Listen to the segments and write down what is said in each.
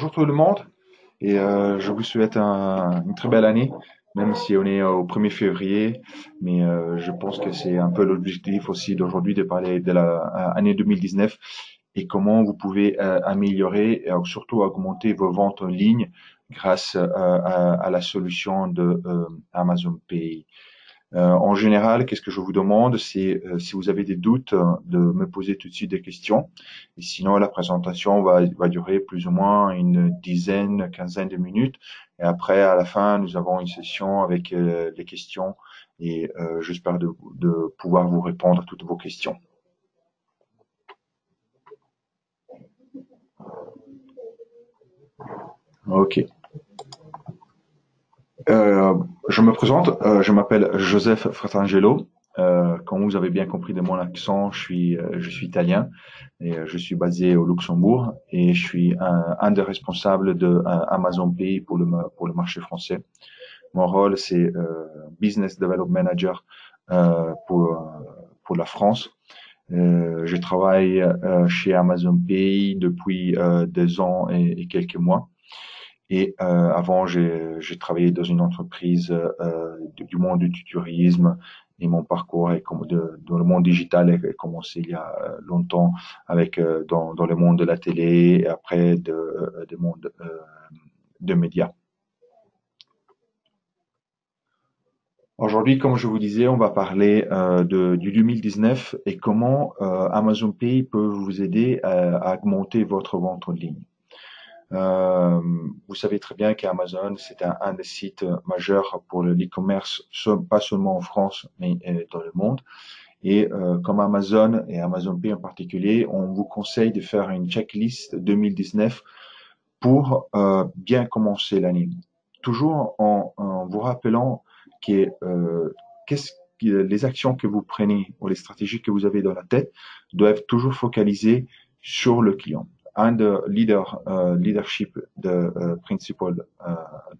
Bonjour tout le monde et je vous souhaite une très belle année, même si on est au 1er février, mais je pense que c'est un peu l'objectif aussi d'aujourd'hui de parler de la année 2019 et comment vous pouvez améliorer et surtout augmenter vos ventes en ligne grâce à la solution de Amazon Pay. En général, qu'est-ce que je vous demande, c'est si vous avez des doutes, de me poser tout de suite des questions. Et sinon, la présentation va durer plus ou moins une dizaine, quinzaine de minutes. Et après, à la fin, nous avons une session avec les questions et j'espère de pouvoir vous répondre à toutes vos questions. Ok. Je me présente, je m'appelle Joseph Fratangelo. Comme vous avez bien compris de mon accent, je suis italien et je suis basé au Luxembourg et je suis un des responsables de Amazon Pay pour le marché français. Mon rôle, c'est Business Development Manager pour la France. Je travaille chez Amazon Pay depuis 2 ans et quelques mois. Et avant, j'ai travaillé dans une entreprise du monde du tourisme et mon parcours dans le monde digital a commencé il y a longtemps avec dans le monde de la télé et après de monde de médias. Aujourd'hui, comme je vous disais, on va parler du 2019 et comment Amazon Pay peut vous aider à augmenter votre vente en ligne. Vous savez très bien qu'Amazon, c'est un des sites majeurs pour l'e-commerce, pas seulement en France, mais dans le monde. Et comme Amazon et Amazon Pay en particulier, on vous conseille de faire une checklist 2019 pour bien commencer l'année. Toujours en vous rappelant que les actions que vous prenez ou les stratégies que vous avez dans la tête doivent toujours focaliser sur le client. Un de leadership principal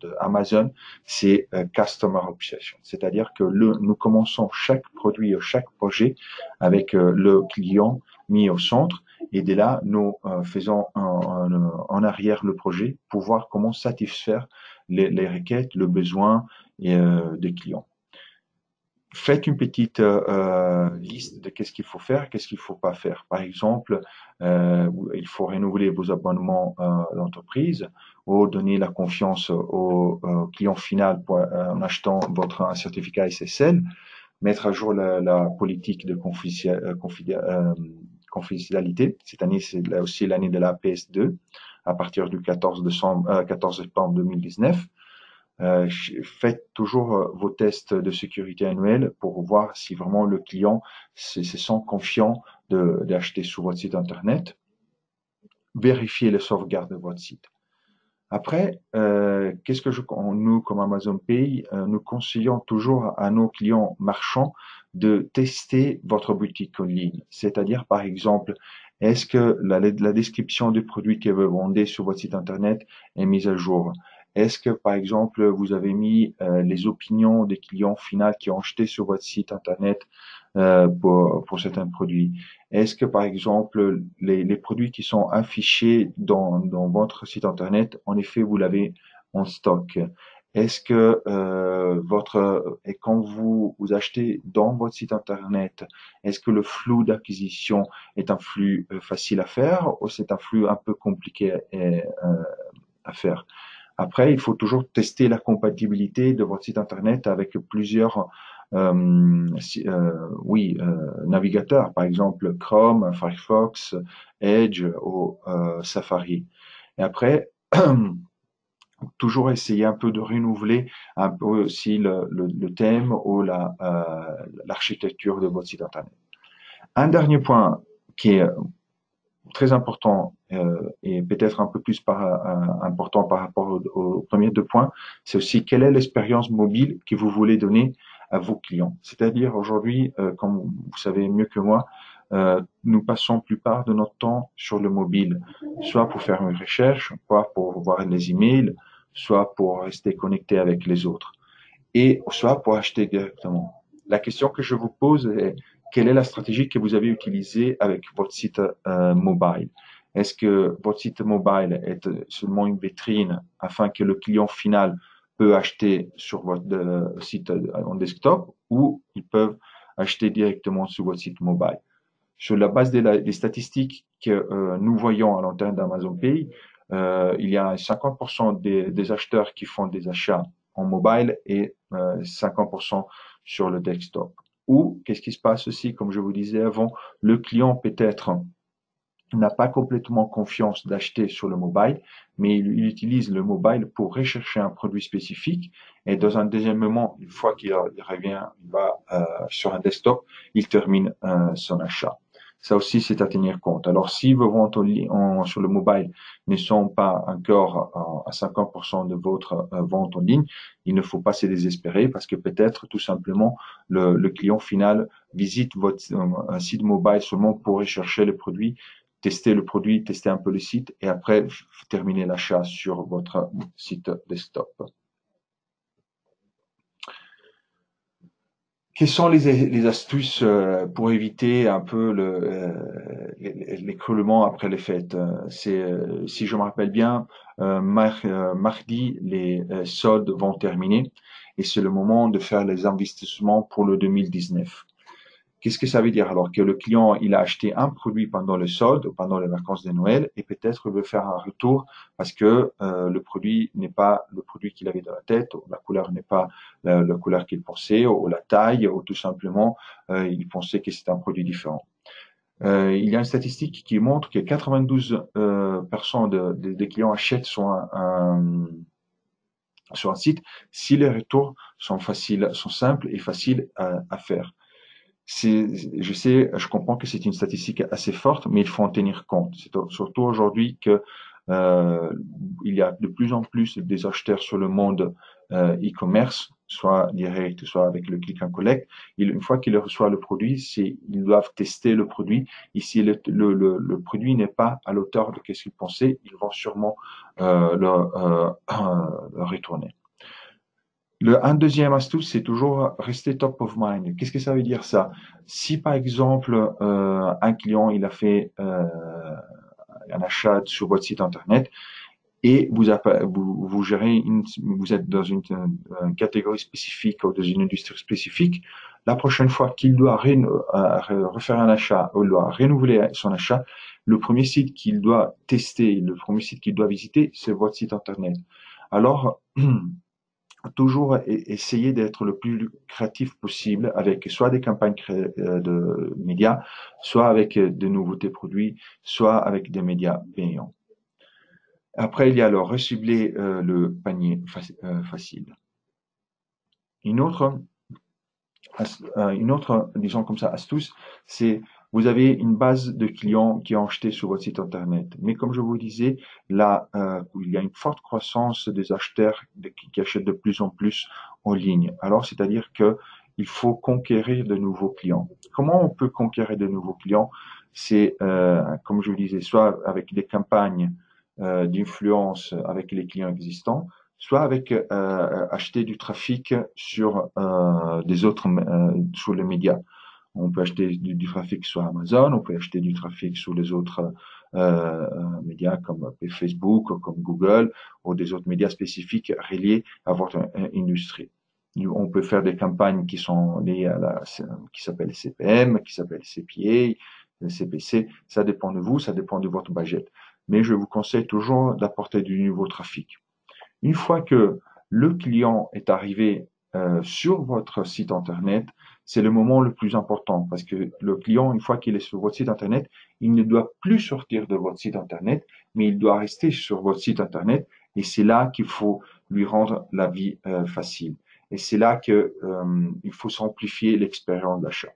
de Amazon, c'est customer obsession. C'est-à-dire que nous commençons chaque produit ou chaque projet avec le client mis au centre. Et dès là, nous faisons en arrière le projet pour voir comment satisfaire les requêtes, le besoin des clients. Faites une petite liste de qu'est-ce qu'il faut faire, qu'est-ce qu'il faut pas faire. Par exemple, il faut renouveler vos abonnements d'entreprise ou donner la confiance au client final en achetant un certificat SSL, mettre à jour la politique de confidentialité. Cette année, c'est aussi l'année de la PS2 à partir du 14 septembre 2019. Faites toujours vos tests de sécurité annuels pour voir si vraiment le client se sent confiant d'acheter sur votre site internet. Vérifiez les sauvegardes de votre site. Après, qu'est-ce que nous, comme Amazon Pay, nous conseillons toujours à nos clients marchands de tester votre boutique en ligne. C'est-à-dire, par exemple, est-ce que la description du produit que vous vendez sur votre site internet est mise à jour? Est-ce que, par exemple, vous avez mis les opinions des clients finaux qui ont acheté sur votre site internet pour certains produits? Est-ce que, par exemple, les produits qui sont affichés dans votre site internet, en effet, vous l'avez en stock? Est-ce que et quand vous achetez dans votre site internet, est-ce que le flux d'acquisition est un flux facile à faire ou c'est un flux un peu compliqué à faire? Après, il faut toujours tester la compatibilité de votre site internet avec plusieurs navigateurs, par exemple Chrome, Firefox, Edge ou Safari. Et après, toujours essayer un peu de renouveler un peu aussi le thème ou l'architecture de votre site internet. Un dernier point qui est très important et peut-être un peu plus important par rapport aux premiers 2 points, c'est aussi quelle est l'expérience mobile que vous voulez donner à vos clients. C'est-à-dire aujourd'hui, comme vous savez mieux que moi, nous passons la plupart de notre temps sur le mobile, soit pour faire une recherche, soit pour voir les emails, soit pour rester connecté avec les autres, et soit pour acheter directement. La question que je vous pose est quelle est la stratégie que vous avez utilisée avec votre site mobile? Est-ce que votre site mobile est seulement une vitrine afin que le client final peut acheter sur votre site en desktop ou ils peuvent acheter directement sur votre site mobile? Sur la base des statistiques que nous voyons à l'antenne d'Amazon Pay, il y a 50% des acheteurs qui font des achats en mobile et 50% sur le desktop. Ou qu'est-ce qui se passe aussi, comme je vous disais avant, le client peut-être n'a pas complètement confiance d'acheter sur le mobile, mais il utilise le mobile pour rechercher un produit spécifique. Et dans un deuxième moment, une fois qu'il revient, il va sur un desktop, il termine son achat. Ça aussi, c'est à tenir compte. Alors, si vos ventes sur le mobile ne sont pas encore à 50% de votre vente en ligne, il ne faut pas se désespérer parce que peut-être tout simplement le client final visite votre un site mobile seulement pour rechercher le produit, tester le produit, tester un peu le site et après terminer l'achat sur votre site desktop. Quelles sont les astuces pour éviter un peu l'écroulement après les fêtes? Si je me rappelle bien, mardi, les soldes vont terminer et c'est le moment de faire les investissements pour le 2019. Qu'est-ce que ça veut dire alors? Que le client, il a acheté un produit pendant le solde, pendant les vacances de Noël, et peut-être veut faire un retour parce que le produit n'est pas le produit qu'il avait dans la tête, ou la couleur n'est pas la couleur qu'il pensait, ou la taille, ou tout simplement, il pensait que c'était un produit différent. Il y a une statistique qui montre que 92% des clients achètent sur un site si les retours sont faciles, sont simples et faciles à faire. Je sais, je comprends que c'est une statistique assez forte, mais il faut en tenir compte. C'est surtout aujourd'hui que euh, il y a de plus en plus des acheteurs sur le monde e-commerce, soit direct, soit avec le click and collect. Une fois qu'ils reçoivent le produit, ils doivent tester le produit. Et si le produit n'est pas à l'auteur de ce qu'ils pensaient, ils vont sûrement le retourner. Un deuxième astuce, c'est toujours rester top of mind. Qu'est-ce que ça veut dire ça? Si par exemple un client il a fait un achat sur votre site internet et vous gérez vous êtes dans une catégorie spécifique ou dans une industrie spécifique, la prochaine fois qu'il doit refaire un achat ou il doit renouveler son achat, le premier site qu'il doit tester, le premier site qu'il doit visiter, c'est votre site internet. Alors toujours essayer d'être le plus créatif possible avec soit des campagnes de médias, soit avec de nouveautés produits, soit avec des médias payants. Après, il y a alors recibler le panier facile. Une autre, disons comme ça, astuce, c'est vous avez une base de clients qui ont acheté sur votre site internet. Mais comme je vous disais, là, il y a une forte croissance des acheteurs qui achètent de plus en plus en ligne. Alors, c'est-à-dire que il faut conquérir de nouveaux clients. Comment on peut conquérir de nouveaux clients? C'est, comme je vous disais, soit avec des campagnes d'influence avec les clients existants, soit avec acheter du trafic sur des autres sur les médias. On peut acheter du trafic sur Amazon, on peut acheter du trafic sur les autres médias comme Facebook, comme Google, ou des autres médias spécifiques reliés à votre industrie. On peut faire des campagnes qui sont liées qui s'appellent CPM, qui s'appellent CPA, CPC. Ça dépend de vous, ça dépend de votre budget. Mais je vous conseille toujours d'apporter du nouveau trafic. Une fois que le client est arrivé sur votre site internet, c'est le moment le plus important parce que le client, une fois qu'il est sur votre site internet, il ne doit plus sortir de votre site internet, mais il doit rester sur votre site internet et c'est là qu'il faut lui rendre la vie facile. Et c'est là que il faut simplifier l'expérience d'achat.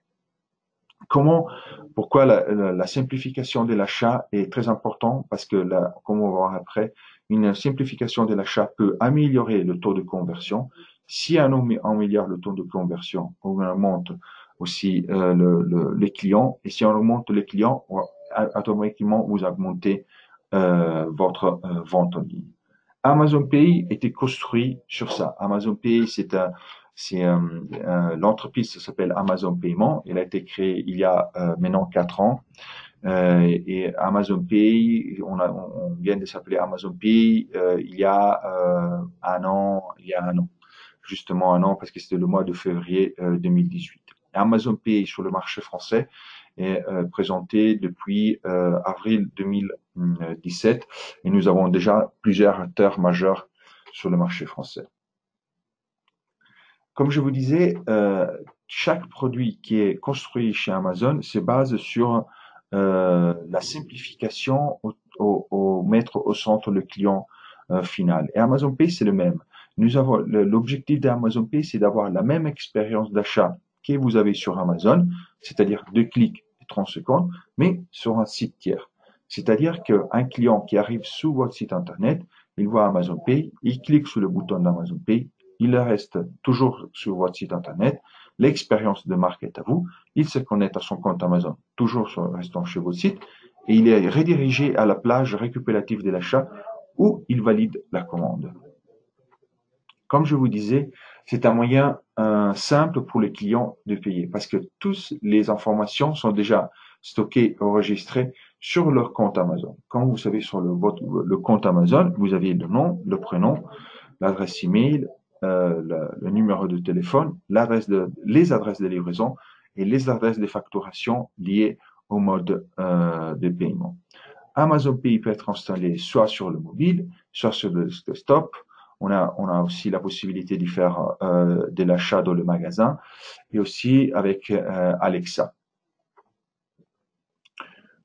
Pourquoi la simplification de l'achat est très importante? Parce que comme on va voir après, une simplification de l'achat peut améliorer le taux de conversion. Si on améliore le taux de conversion, on augmente aussi les clients. Et si on augmente les clients, automatiquement vous augmentez votre vente en ligne. Amazon Pay était construit sur ça. Amazon Pay, l'entreprise s'appelle Amazon Paiement. Elle a été créée il y a maintenant 4 ans. Et Amazon Pay, on vient de s'appeler Amazon Pay il y a un an, justement un an parce que c'était le mois de février 2018. Amazon Pay sur le marché français est présenté depuis avril 2017 et nous avons déjà plusieurs acteurs majeurs sur le marché français. Comme je vous disais, chaque produit qui est construit chez Amazon se base sur la simplification au mettre au centre le client final. Et Amazon Pay, c'est le même. Nous avons l'objectif d'Amazon Pay, c'est d'avoir la même expérience d'achat que vous avez sur Amazon, c'est-à-dire 2 clics et 30 secondes, mais sur un site tiers. C'est-à-dire qu'un client qui arrive sur votre site internet, il voit Amazon Pay, il clique sur le bouton d'Amazon Pay, il reste toujours sur votre site internet, l'expérience de marque est à vous, il se connecte à son compte Amazon, toujours restant chez votre site, et il est redirigé à la plage récupérative de l'achat où il valide la commande. Comme je vous disais, c'est un moyen simple pour les clients de payer parce que toutes les informations sont déjà stockées, enregistrées sur leur compte Amazon. Quand vous savez sur le compte Amazon, vous avez le nom, le prénom, l'adresse email, le numéro de téléphone, les adresses de livraison et les adresses de facturation liées au mode de paiement. Amazon Pay peut être installé soit sur le mobile, soit sur le desktop. On a aussi la possibilité de faire de l'achat dans le magasin et aussi avec Alexa.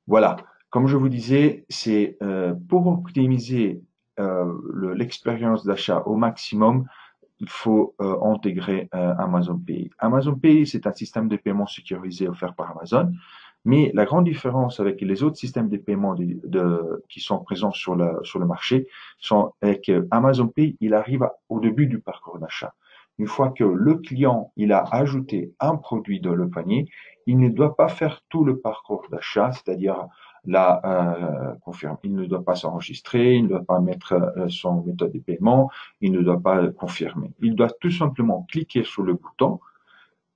Voilà. Comme je vous disais, c'est pour optimiser l'expérience d'achat au maximum, il faut intégrer Amazon Pay. Amazon Pay, c'est un système de paiement sécurisé offert par Amazon. Mais la grande différence avec les autres systèmes de paiement qui sont présents sur le marché est que Amazon Pay, il arrive au début du parcours d'achat. Une fois que le client, il a ajouté un produit dans le panier, il ne doit pas faire tout le parcours d'achat, c'est-à-dire il ne doit pas s'enregistrer, il ne doit pas mettre son méthode de paiement, il ne doit pas confirmer. Il doit tout simplement cliquer sur le bouton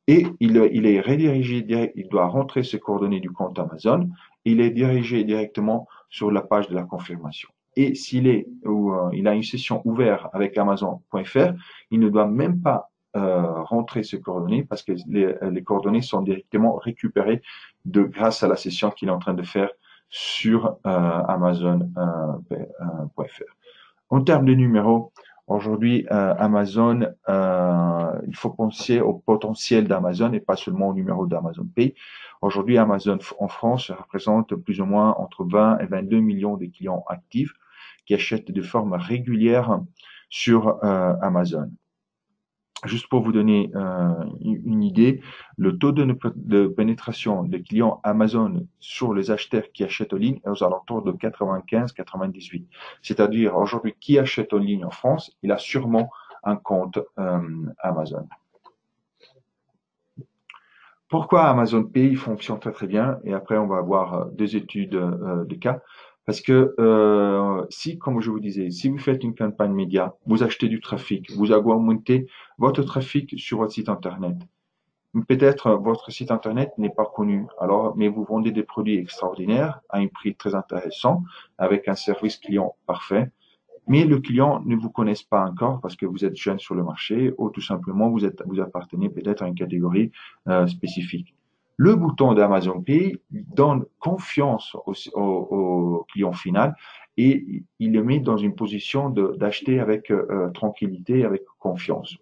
et il est redirigé, il doit rentrer ses coordonnées du compte Amazon, il est dirigé directement sur la page de la confirmation. Et s'il il a une session ouverte avec Amazon.fr, il ne doit même pas rentrer ses coordonnées parce que les coordonnées sont directement récupérées grâce à la session qu'il est en train de faire sur Amazon.fr. En termes de numéros, aujourd'hui, Amazon, il faut penser au potentiel d'Amazon et pas seulement au numéro d'Amazon Pay. Aujourd'hui, Amazon en France représente plus ou moins entre 20 et 22 millions de clients actifs qui achètent de forme régulière sur Amazon. Juste pour vous donner une idée, le taux de pénétration des clients Amazon sur les acheteurs qui achètent en ligne est aux alentours de 95-98. C'est-à-dire aujourd'hui, qui achète en ligne en France, il a sûrement un compte Amazon. Pourquoi Amazon Pay fonctionne très très bien? Et après, on va avoir deux études de cas. Parce que si, comme je vous disais, si vous faites une campagne média, vous achetez du trafic, vous augmentez votre trafic sur votre site internet. Peut-être votre site internet n'est pas connu, alors mais vous vendez des produits extraordinaires à un prix très intéressant, avec un service client parfait. Mais le client ne vous connaisse pas encore parce que vous êtes jeune sur le marché ou tout simplement vous appartenez peut-être à une catégorie spécifique. Le bouton d'Amazon Pay donne confiance au client final et il le met dans une position d'acheter avec tranquillité, avec confiance.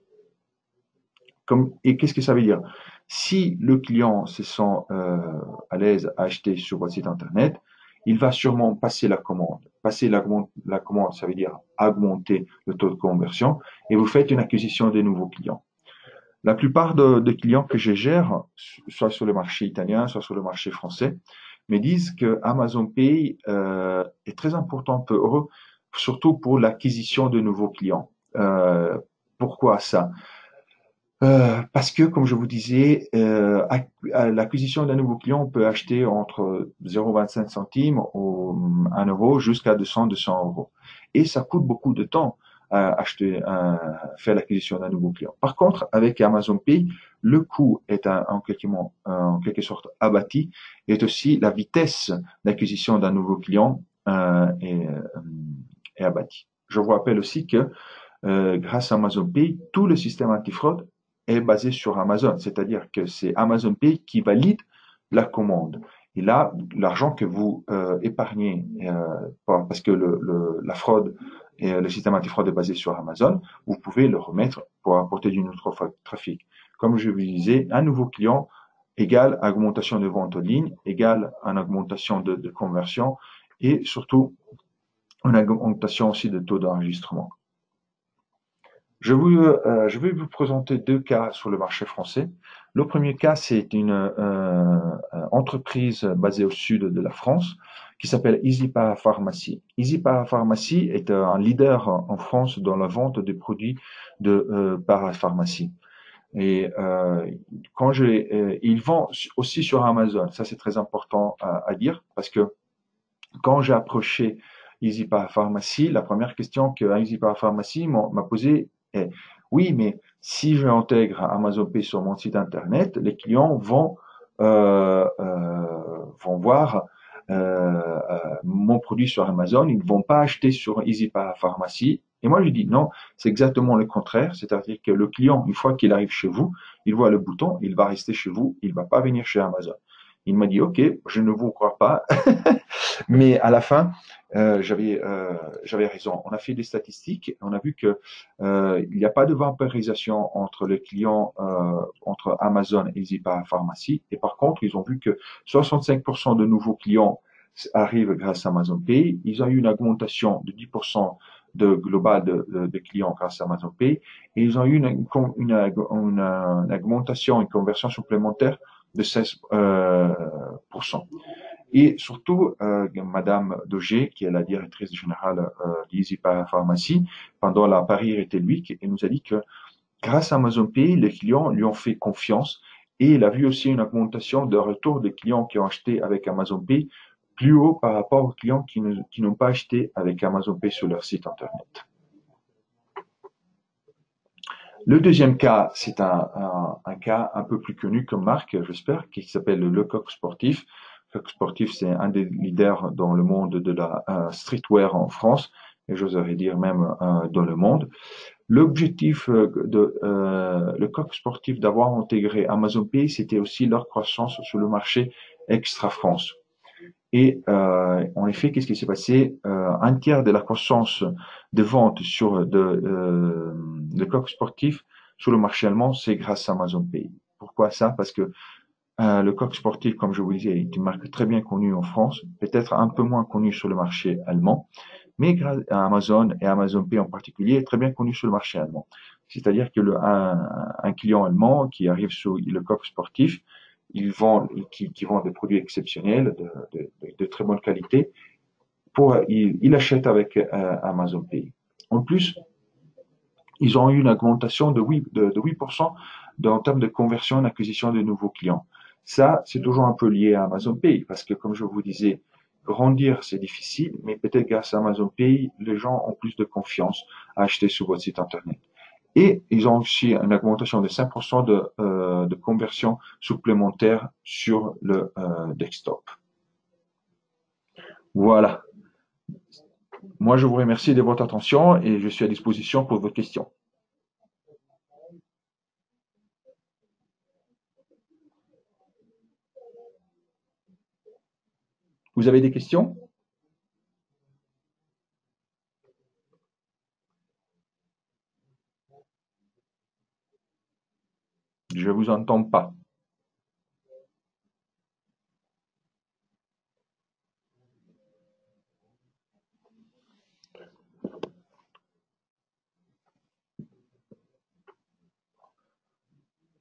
Et qu'est-ce que ça veut dire? Si le client se sent à l'aise à acheter sur votre site internet, il va sûrement passer la commande. Passer la commande, ça veut dire augmenter le taux de conversion et vous faites une acquisition de nouveaux clients. La plupart de clients que je gère, soit sur le marché italien, soit sur le marché français, me disent que Amazon Pay est très important pour eux, surtout pour l'acquisition de nouveaux clients. Pourquoi ça? Parce que, comme je vous disais, à l'acquisition d'un nouveau client, on peut acheter entre 0,25 centimes ou 1 euro jusqu'à 200 euros. Et ça coûte beaucoup de temps à faire l'acquisition d'un nouveau client. Par contre, avec Amazon Pay, le coût est en quelque sorte abattu, et aussi la vitesse d'acquisition d'un nouveau client est abattu. Je vous rappelle aussi que grâce à Amazon Pay, tout le système antifraude est basé sur Amazon, c'est-à-dire que c'est Amazon Pay qui valide la commande. Et là, l'argent que vous épargnez, parce que la fraude et le système antifraude est basé sur Amazon, vous pouvez le remettre pour apporter du nouveau trafic. Comme je vous disais, un nouveau client égale augmentation de vente en ligne, égale une augmentation de conversion et surtout une augmentation aussi de taux d'enregistrement. Je vais vous présenter deux cas sur le marché français. Le premier cas, c'est une entreprise basée au sud de la France qui s'appelle Easy Pharmacie. Easy Pharmacie est un leader en France dans la vente des produits de parapharmacie. Et ils vendent aussi sur Amazon. Ça, c'est très important à dire parce que quand j'ai approché Easy Pharmacie, la première question que Easy Pharmacie m'a posée est, oui, mais si j'intègre Amazon Pay sur mon site internet, les clients vont voir mon produit sur Amazon, ils ne vont pas acheter sur Easy Pharmacie. Et moi, je dis non, c'est exactement le contraire, c'est-à-dire que le client, une fois qu'il arrive chez vous, il voit le bouton, il va rester chez vous, il ne va pas venir chez Amazon. Il m'a dit, OK, je ne vous crois pas. Mais à la fin, j'avais raison. On a fait des statistiques et on a vu que il n'y a pas de vampirisation entre les clients, entre Amazon et Zipa Pharmacie. Et par contre, ils ont vu que 65% de nouveaux clients arrivent grâce à Amazon Pay. Ils ont eu une augmentation de 10% de global de clients grâce à Amazon Pay. Et ils ont eu une augmentation, une conversion supplémentaire de 16%. Et surtout, Madame Dogé, qui est la directrice générale d'Easy Pharmacie, pendant la Paris Retail Week, elle nous a dit que grâce à Amazon Pay, les clients lui ont fait confiance et il a vu aussi une augmentation de retour des clients qui ont acheté avec Amazon Pay plus haut par rapport aux clients qui n'ont pas acheté avec Amazon Pay sur leur site internet. Le deuxième cas, c'est un cas un peu plus connu comme marque, j'espère, qui s'appelle le Lecoq Sportif. Lecoq Sportif, c'est un des leaders dans le monde de la streetwear en France, et j'oserais dire même dans le monde. L'objectif de Lecoq Sportif d'avoir intégré Amazon Pay, c'était aussi leur croissance sur le marché extra-France. Et en effet, qu'est-ce qui s'est passé? Un tiers de la croissance de vente sur de coq sportif sur le marché allemand, c'est grâce à Amazon Pay. Pourquoi ça? Parce que le coq sportif, comme je vous disais, est une marque très bien connue en France, peut-être un peu moins connue sur le marché allemand, mais grâce à Amazon et Amazon Pay en particulier, est très bien connue sur le marché allemand. C'est-à-dire que un client allemand qui arrive sur le coq sportif, qui vend des produits exceptionnels, de très bonne qualité, il achète avec Amazon Pay. En plus, ils ont eu une augmentation de 8% en termes de conversion et d'acquisition de nouveaux clients. Ça, c'est toujours un peu lié à Amazon Pay, parce que comme je vous disais, grandir, c'est difficile, mais peut-être grâce à Amazon Pay, les gens ont plus de confiance à acheter sur votre site Internet. Et ils ont aussi une augmentation de 5% de conversion supplémentaire sur le desktop. Voilà. Moi, je vous remercie de votre attention et je suis à disposition pour vos questions. Vous avez des questions? Je vous entends pas.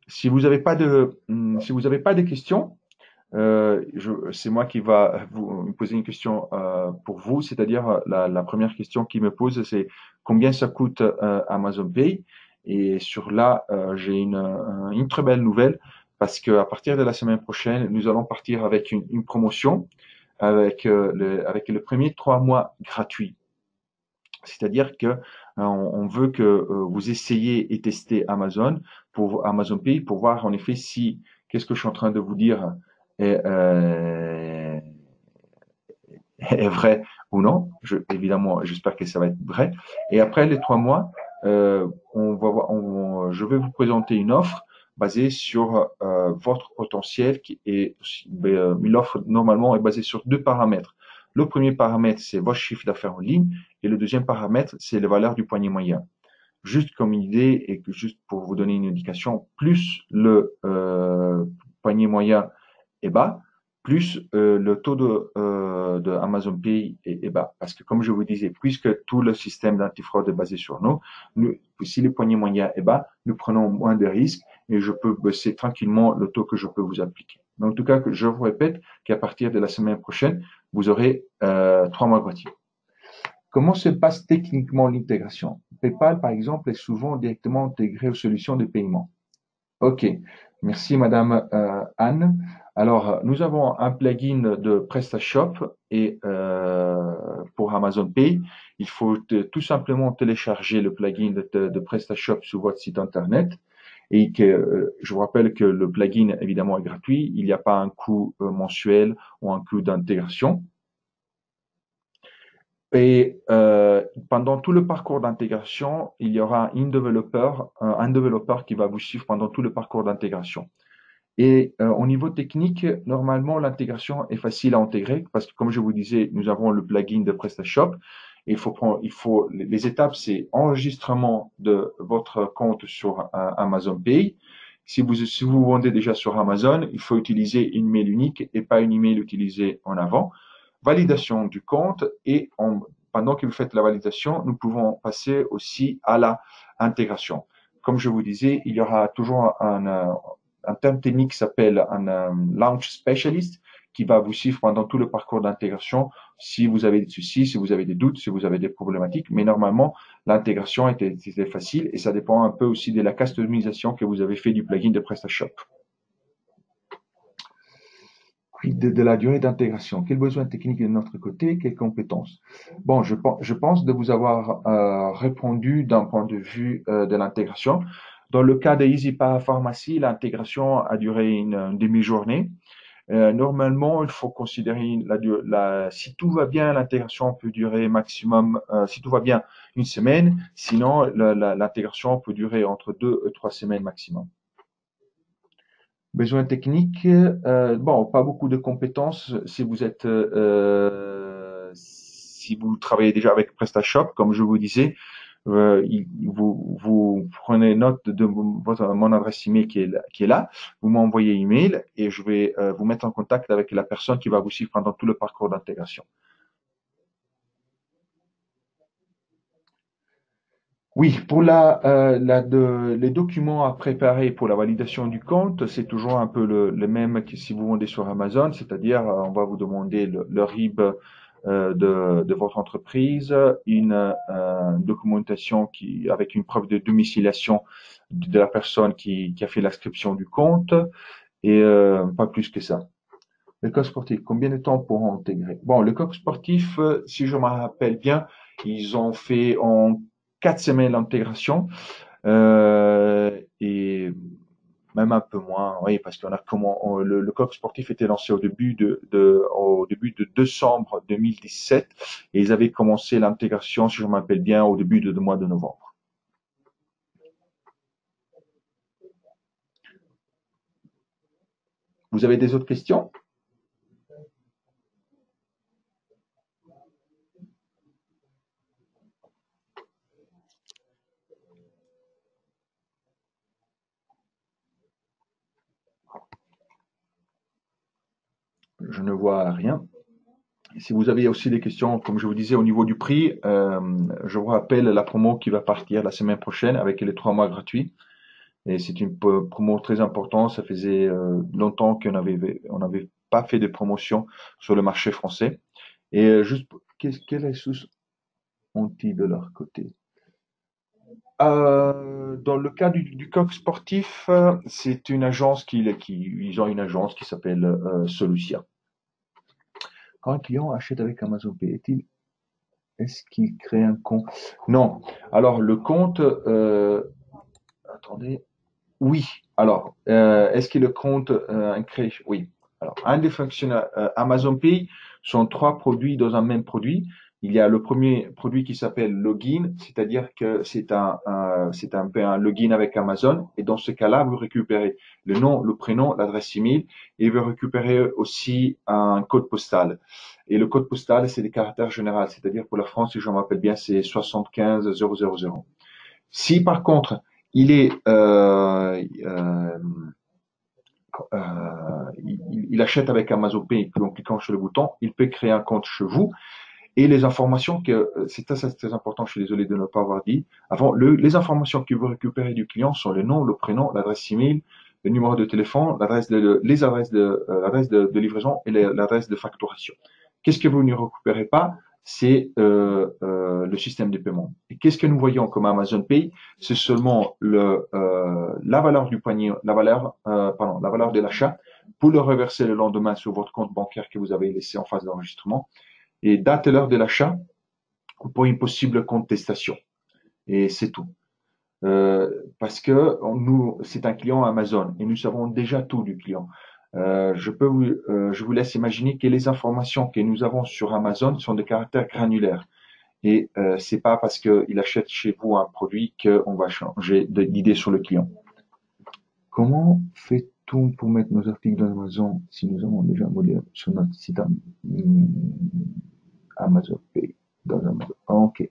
Si vous n'avez pas si vous avez pas de questions, c'est moi qui va vous poser une question pour vous, c'est-à-dire la première question qui me pose, c'est combien ça coûte Amazon Pay? Et sur là, j'ai une très belle nouvelle parce qu'à partir de la semaine prochaine, nous allons partir avec une promotion avec le premier 3 mois gratuit. C'est-à-dire que on veut que vous essayiez et testez Amazon pour Amazon Pay pour voir en effet si qu'est-ce que je suis en train de vous dire est, est vrai ou non. Évidemment, j'espère que ça va être vrai. Et après les 3 mois, je vais vous présenter une offre basée sur votre potentiel l'offre normalement est basée sur 2 paramètres. Le premier paramètre, c'est votre chiffre d'affaires en ligne et le deuxième paramètre, c'est les valeurs du panier moyen. Juste comme idée et que juste pour vous donner une indication, plus le panier moyen est bas, plus le taux de Amazon Pay est bas. Parce que comme je vous disais, puisque tout le système d'antifraude est basé sur nous, si le panier moyen est bas, nous prenons moins de risques et je peux baisser tranquillement le taux que je peux vous appliquer. Donc, en tout cas, je vous répète qu'à partir de la semaine prochaine, vous aurez 3 mois gratuits. Comment se passe techniquement l'intégration? PayPal, par exemple, est souvent directement intégré aux solutions de paiement. OK. Merci, Madame Anne. Alors, nous avons un plugin de PrestaShop et pour Amazon Pay, il faut tout simplement télécharger le plugin de PrestaShop sur votre site internet. Et que je vous rappelle que le plugin, évidemment, est gratuit. Il n'y a pas un coût mensuel ou un coût d'intégration. Et pendant tout le parcours d'intégration, il y aura un développeur qui va vous suivre pendant tout le parcours d'intégration. Et au niveau technique, normalement, l'intégration est facile à intégrer parce que, comme je vous disais, nous avons le plugin de PrestaShop. Les étapes, c'est enregistrement de votre compte sur Amazon Pay. Si vous vendez déjà sur Amazon, il faut utiliser une email unique et pas une email utilisée en avant. Validation du compte et pendant que vous faites la validation, nous pouvons passer aussi à la intégration. Comme je vous disais, il y aura toujours un terme technique qui s'appelle un launch specialist qui va vous suivre pendant tout le parcours d'intégration si vous avez des soucis, si vous avez des doutes, si vous avez des problématiques. Mais normalement, l'intégration était facile et ça dépend un peu aussi de la customisation que vous avez fait du plugin de PrestaShop. De la durée d'intégration. Quels besoins techniques de notre côté, quelles compétences? Bon, je pense de vous avoir répondu d'un point de vue de l'intégration. Dans le cas de EasyPath Pharmacie, l'intégration a duré une demi-journée. Normalement, il faut considérer si tout va bien, l'intégration peut durer maximum, si tout va bien, une semaine. Sinon, l'intégration peut durer entre 2 et 3 semaines maximum. Besoins techniques, bon, pas beaucoup de compétences si vous travaillez déjà avec PrestaShop, comme je vous disais, vous prenez note de mon adresse email qui est là, vous m'envoyez email et je vais vous mettre en contact avec la personne qui va vous suivre pendant tout le parcours d'intégration. Oui, pour les documents à préparer pour la validation du compte, c'est toujours un peu le même que si vous vendez sur Amazon, c'est-à-dire on va vous demander le RIB de votre entreprise, une documentation avec une preuve de domiciliation de la personne qui a fait l'inscription du compte et pas plus que ça. Le coq sportif, combien de temps pour intégrer? Bon, le coq sportif, si je me rappelle bien, ils ont fait en 4 semaines l'intégration et même un peu moins, oui, parce qu'on a le coq sportif était lancé au début de décembre 2017 et ils avaient commencé l'intégration, si je me rappelle bien, au début du mois de novembre. Vous avez des autres questions? Je ne vois rien. Si vous avez aussi des questions, comme je vous disais, au niveau du prix, je vous rappelle la promo qui va partir la semaine prochaine avec les 3 mois gratuits. Et c'est une promo très importante. Ça faisait longtemps on n'avait pas fait de promotion sur le marché français. Et juste, quelle ressources ont-ils de leur côté? Dans le cas du coq sportif, c'est une agence ils ont une agence qui s'appelle Solucia. Quand un client achète avec Amazon Pay, est-ce qu'il crée un compte? Non. Alors le compte, attendez, Oui. Alors, est-ce que le compte crée? Oui. Alors, un des fonctionnaires Amazon Pay sont trois produits dans un même produit. Il y a le premier produit qui s'appelle Login, c'est-à-dire que c'est un peu un login avec Amazon. Et dans ce cas-là, vous récupérez le nom, le prénom, l'adresse email, et vous récupérez aussi un code postal. Et le code postal, c'est des caractères généraux, c'est-à-dire pour la France, si je me rappelle bien, c'est 75 000. Si par contre il est il achète avec Amazon Pay, en cliquant sur le bouton, il peut créer un compte chez vous et les informations que c'est très important, je suis désolé de ne pas avoir dit avant, les informations que vous récupérez du client sont le nom, le prénom, l'adresse email, le numéro de téléphone, les adresses l'adresse de livraison et l'adresse de facturation. Qu'est-ce que vous ne récupérez pas? C'est le système de paiement. Et qu'est-ce que nous voyons comme Amazon Pay? C'est seulement la valeur du panier, la valeur de l'achat pour le reverser le lendemain sur votre compte bancaire que vous avez laissé en phase d'enregistrement et date et l'heure de l'achat pour une possible contestation. Et c'est tout. Parce que nous, c'est un client Amazon et nous savons déjà tout du client. Je vous laisse imaginer que les informations que nous avons sur Amazon sont de caractère granulaire. Et c'est pas parce qu'il achète chez vous un produit qu'on va changer d'idée sur le client. Comment fait-on pour mettre nos articles dans Amazon si nous avons déjà un modèle sur notre site Amazon Pay dans Amazon? Ok.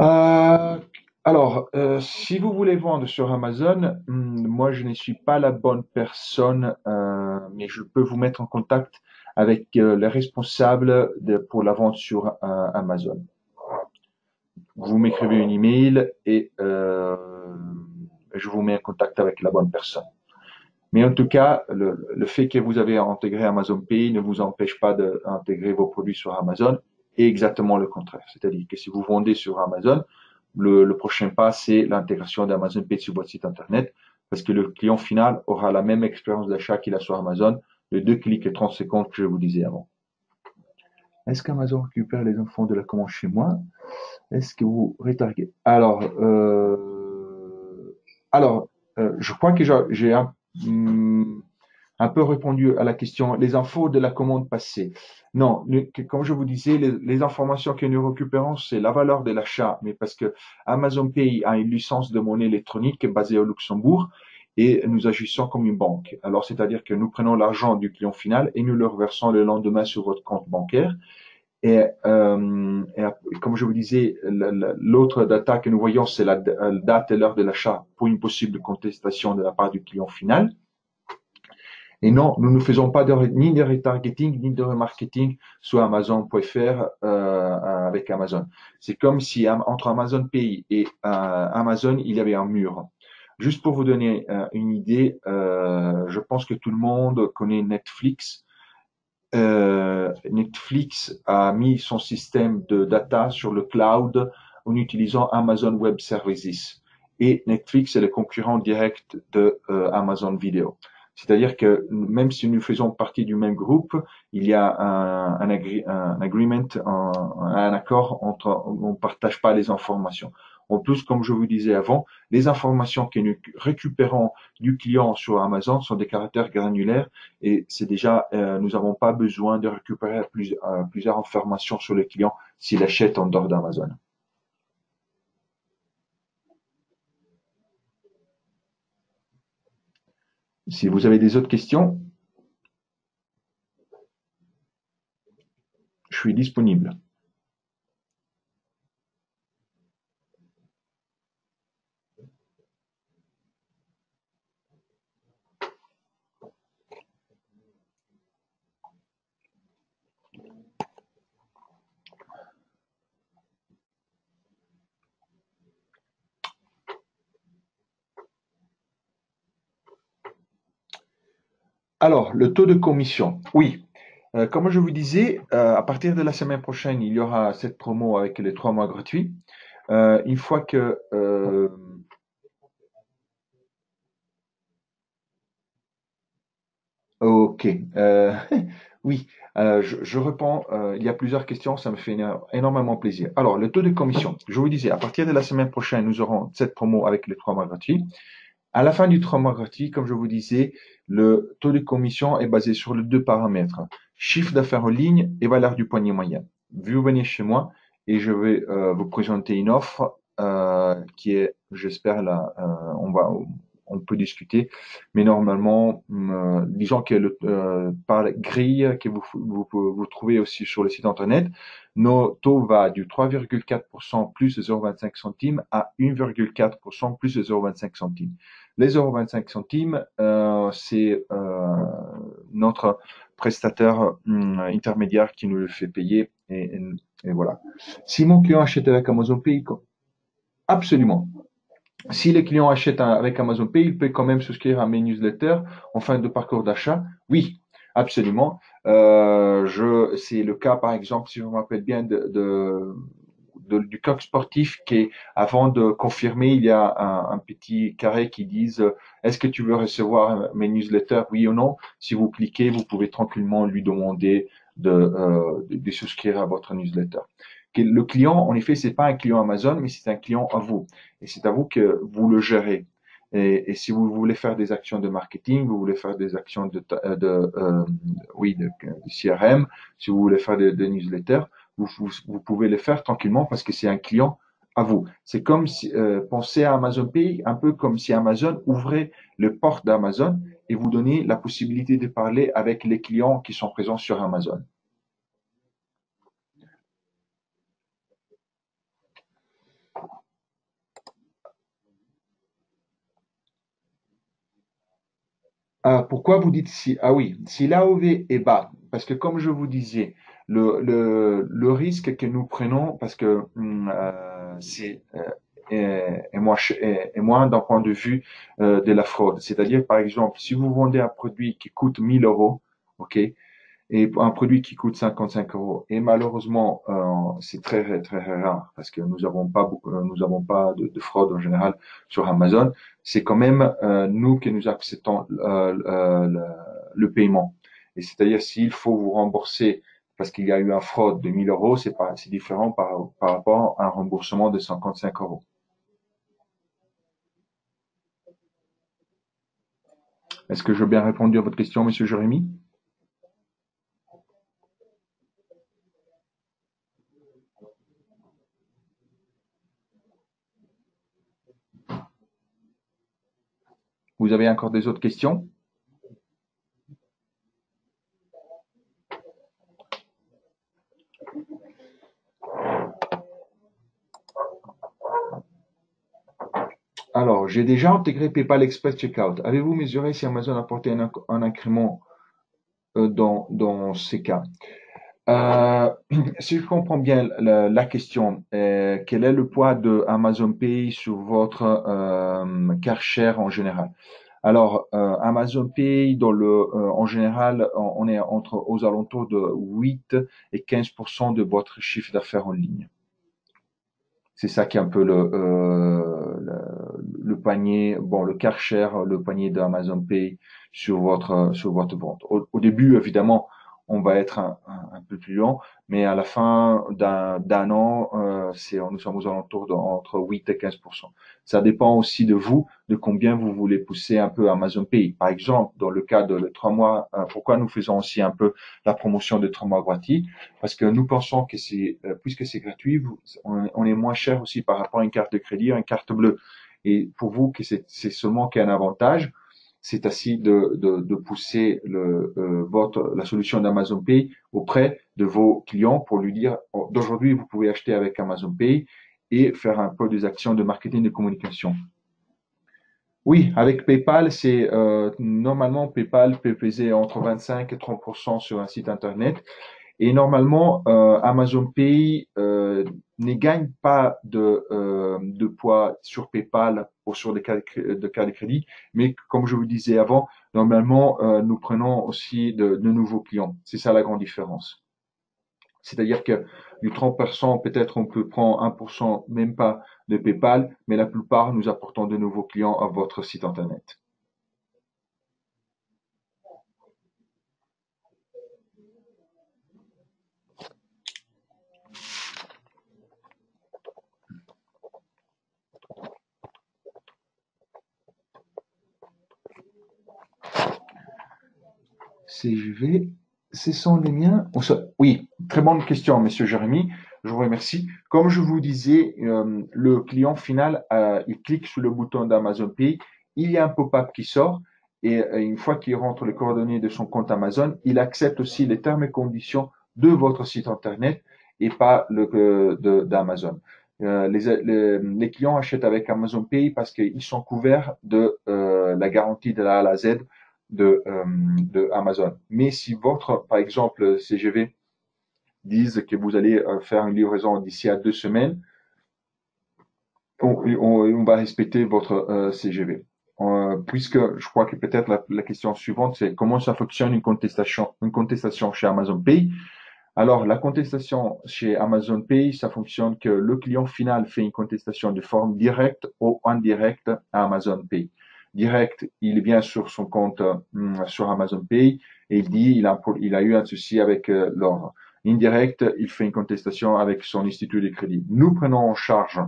Euh, alors, si vous voulez vendre sur Amazon, moi je ne suis pas la bonne personne, mais je peux vous mettre en contact avec les responsables pour la vente sur Amazon. Vous m'écrivez une email et je vous mets en contact avec la bonne personne. Mais en tout cas, le fait que vous avez intégré Amazon Pay ne vous empêche pas d'intégrer vos produits sur Amazon et exactement le contraire. C'est-à-dire que si vous vendez sur Amazon, le prochain pas, c'est l'intégration d'Amazon Pay sur votre site Internet parce que le client final aura la même expérience d'achat qu'il a sur Amazon, les 2 clics et 30 secondes que je vous disais avant. Est-ce qu'Amazon récupère les enfants de la commande chez moi? Est-ce que vous retarguez? Alors, je crois que j'ai un peu répondu à la question, les infos de la commande passée. Non, comme je vous disais, les informations que nous récupérons, c'est la valeur de l'achat, mais parce que Amazon Pay a une licence de monnaie électronique basée au Luxembourg et nous agissons comme une banque. Alors, c'est-à-dire que nous prenons l'argent du client final et nous le reversons le lendemain sur votre compte bancaire. Et comme je vous disais, l'autre data que nous voyons, c'est la date et l'heure de l'achat pour une possible contestation de la part du client final. Et non, nous ne faisons pas ni de retargeting, ni de remarketing sur Amazon.fr avec Amazon. C'est comme si entre Amazon Pay et Amazon, il y avait un mur. Juste pour vous donner une idée, je pense que tout le monde connaît Netflix. Netflix a mis son système de data sur le cloud en utilisant Amazon Web Services. Et Netflix est le concurrent direct de Amazon Video. C'est-à-dire que même si nous faisons partie du même groupe, il y a un agreement, un accord entre, on ne partage pas les informations. En plus, comme je vous disais avant, les informations que nous récupérons du client sur Amazon sont des caractères granulaires et c'est déjà, nous n'avons pas besoin de récupérer plusieurs informations sur le client s'il achète en dehors d'Amazon. Si vous avez des autres questions, je suis disponible. Alors, le taux de commission. Oui. Comme je vous disais, à partir de la semaine prochaine, il y aura cette promo avec les 3 mois gratuits. Une fois que Ok. Oui, je réponds. Il y a plusieurs questions, ça me fait énormément plaisir. Alors, le taux de commission. Je vous disais, à partir de la semaine prochaine, nous aurons cette promo avec les 3 mois gratuits. À la fin du 3 mois gratuit, comme je vous disais, le taux de commission est basé sur les deux paramètres, chiffre d'affaires en ligne et valeur du panier moyen. Vous venez chez moi et je vais vous présenter une offre qui est, j'espère, là, on peut discuter, mais normalement, disons que par grille que vous trouvez aussi sur le site internet, nos taux va du 3,4% plus 0,25 centimes à 1,4% plus 0,25 centimes. Les 0,25 centimes, c'est notre prestataire intermédiaire qui nous le fait payer et voilà. Si mon client achète avec Amazon Pay, absolument. Si le client achète avec Amazon Pay, il peut quand même souscrire à mes newsletters en fin de parcours d'achat. Oui, absolument. C'est le cas, par exemple, si je me rappelle bien, du coq sportif qui est, avant de confirmer, il y a un petit carré qui dit est-ce que tu veux recevoir mes newsletters, oui ou non? Si vous cliquez, vous pouvez tranquillement lui demander de souscrire à votre newsletter. Le client, en effet, c'est pas un client Amazon, mais c'est un client à vous. Et c'est à vous que vous le gérez. Et si vous voulez faire des actions de marketing, vous voulez faire des actions de CRM, si vous voulez faire des newsletters, vous pouvez le faire tranquillement parce que c'est un client à vous. C'est comme si, pensez à Amazon Pay, un peu comme si Amazon ouvrait le port d'Amazon et vous donnez la possibilité de parler avec les clients qui sont présents sur Amazon. Pourquoi vous dites si? Ah oui, si l'AOV est bas, parce que comme je vous disais, le risque que nous prenons, parce que c'est est moins d'un point de vue de la fraude. C'est-à-dire, par exemple, si vous vendez un produit qui coûte 1 000 euros, ok, et un produit qui coûte 55 euros. Et malheureusement, c'est très très rare parce que nous avons pas de fraude en général sur Amazon. C'est quand même nous que nous acceptons le paiement. Et c'est-à-dire s'il faut vous rembourser parce qu'il y a eu un fraude de 1 000 euros, c'est différent par rapport à un remboursement de 55 euros. Est-ce que je bien répondu à votre question, Monsieur Jérémy? Vous avez encore des autres questions? Alors, j'ai déjà intégré PayPal Express Checkout. Avez-vous mesuré si Amazon apportait un incrément dans ces cas? Euh, si je comprends bien la question, quel est le poids de Amazon Pay sur votre car share en général? Alors, Amazon Pay, en général, on est aux alentours de 8 et 15% de votre chiffre d'affaires en ligne. C'est ça qui est un peu le panier, bon, le Karcher, le panier d'Amazon Pay sur votre vente. Au début, évidemment, on va être un peu plus lent, mais à la fin d'un an, nous sommes aux alentours entre 8 et 15%. Ça dépend aussi de vous, de combien vous voulez pousser un peu Amazon Pay. Par exemple, dans le cas de les 3 mois, pourquoi nous faisons aussi un peu la promotion de 3 mois gratuits? Parce que nous pensons que puisque c'est gratuit, on est moins cher aussi par rapport à une carte de crédit, à une carte bleue. Et pour vous, que c'est seulement qu'un avantage, c'est ainsi de pousser la solution d'Amazon Pay auprès de vos clients pour lui dire, d'aujourd'hui, vous pouvez acheter avec Amazon Pay et faire un peu des actions de marketing et de communication. Oui, avec PayPal, normalement PayPal peut peser entre 25 et 30% sur un site internet. Et normalement, Amazon Pay ne gagne pas de poids sur PayPal ou sur des cas de crédit, mais comme je vous disais avant, normalement, nous prenons aussi de nouveaux clients. C'est ça la grande différence. C'est-à-dire que du 30%, peut-être on peut prendre 1%, même pas de PayPal, mais la plupart, nous apportons de nouveaux clients à votre site Internet. CGV, ce sont les miens. Oui, très bonne question, Monsieur Jérémy. Je vous remercie. Comme je vous disais, le client final, il clique sur le bouton d'Amazon Pay, il y a un pop-up qui sort et une fois qu'il rentre les coordonnées de son compte Amazon, il accepte aussi les termes et conditions de votre site internet et pas d'Amazon. Les clients achètent avec Amazon Pay parce qu'ils sont couverts de la garantie de la A à la Z de Amazon. Mais si votre, par exemple, CGV disent que vous allez faire une livraison d'ici à 2 semaines, on va respecter votre CGV. Puisque je crois que peut-être la question suivante, c'est comment ça fonctionne une contestation chez Amazon Pay. Alors, la contestation chez Amazon Pay, ça fonctionne que le client final fait une contestation de forme directe ou indirecte à Amazon Pay. Direct, il vient sur son compte sur Amazon Pay et il dit il a eu un souci avec l'ordre. Indirect, il fait une contestation avec son institut de crédit. Nous prenons en charge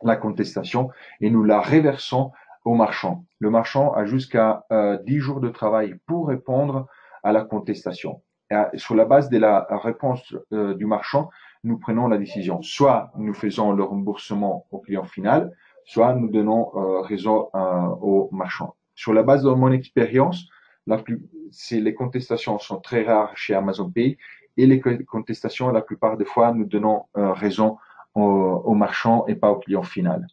la contestation et nous la réversons au marchand. Le marchand a jusqu'à 10 jours de travail pour répondre à la contestation. Et sur la base de la réponse du marchand, nous prenons la décision. Soit nous faisons le remboursement au client final, soit nous donnons raison au marchand. Sur la base de mon expérience, les contestations sont très rares chez Amazon Pay et les contestations, la plupart des fois, nous donnons raison au marchand et pas au client final.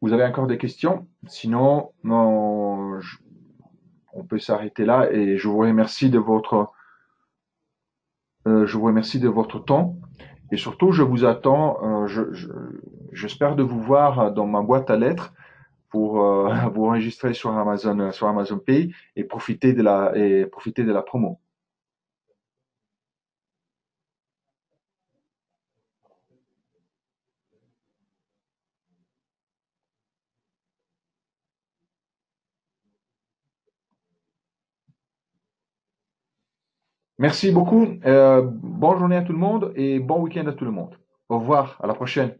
Vous avez encore des questions? Sinon, non, on peut s'arrêter là et je vous remercie de votre temps et surtout je vous attends. J'espère de vous voir dans ma boîte à lettres pour vous enregistrer sur Amazon Pay et profiter de la promo. Merci beaucoup. Bonne journée à tout le monde et bon week-end à tout le monde. Au revoir, à la prochaine.